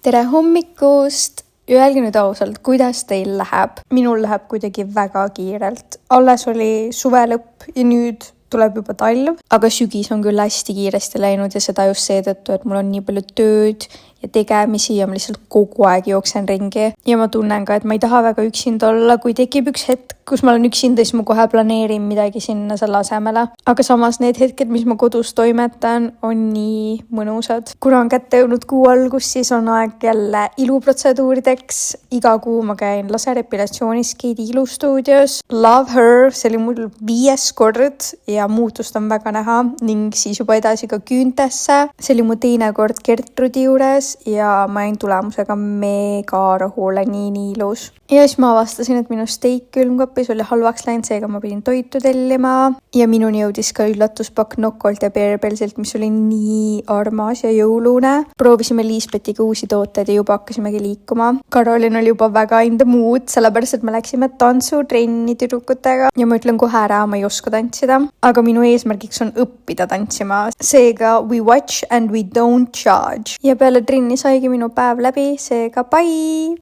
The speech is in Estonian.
tere hommikust! Öelge nüüd ausalt, kuidas teil läheb? Minul läheb kuidagi väga kiirelt. Alles oli suve lõpp ja nüüd tuleb juba talv. Aga sügis on küll hästi kiiresti läinud ja seda just seetõttu, et mul on nii palju tööd ja tegemisi ja ma lihtsalt kogu aeg jooksen ringi. Ja ma tunnen ka, et ma ei taha väga üksinda olla. Kui tekib üks hetk, kus ma olen üksinda, siis ma kohe planeerin midagi sinna selle asemele. Aga samas need hetked, mis ma kodus toimetan, on nii mõnusad. Kuna on kätte jõudnud kuu algus, siis on aeg jälle iluprotseduurideks. Iga kuu ma käin laserepilatsioonis Keidi ilustuudios. Love her, see oli mul 5. kord ja muutust on väga näha ning siis juba edasi ka küüntesse. See oli mu 2. kord Gertrudi juures ja ma jäin tulemusega mega rahule, nii ilus. Ja siis ma avastasin, et minu steik külmkapis oli halvaks läinud, seega ma pidin toitu tellima. Ja minuni jõudis ka üllatuspakk Nokolt ja Bearbellsilt, mis oli nii armas ja jõulune. Proovisime Liisbetiga uusi tooteid ja juba hakkasimegi liikuma. Karolin oli juba väga in the mood, sellepärast et me läksime tantsutrenni tüdrukutega. Ja ma ütlen kohe ära, ma ei oska tantsida. Aga minu eesmärgiks on õppida tantsima. Seega we watch and we don't judge. Ja peale trenni saigi minu päev läbi, seega bye!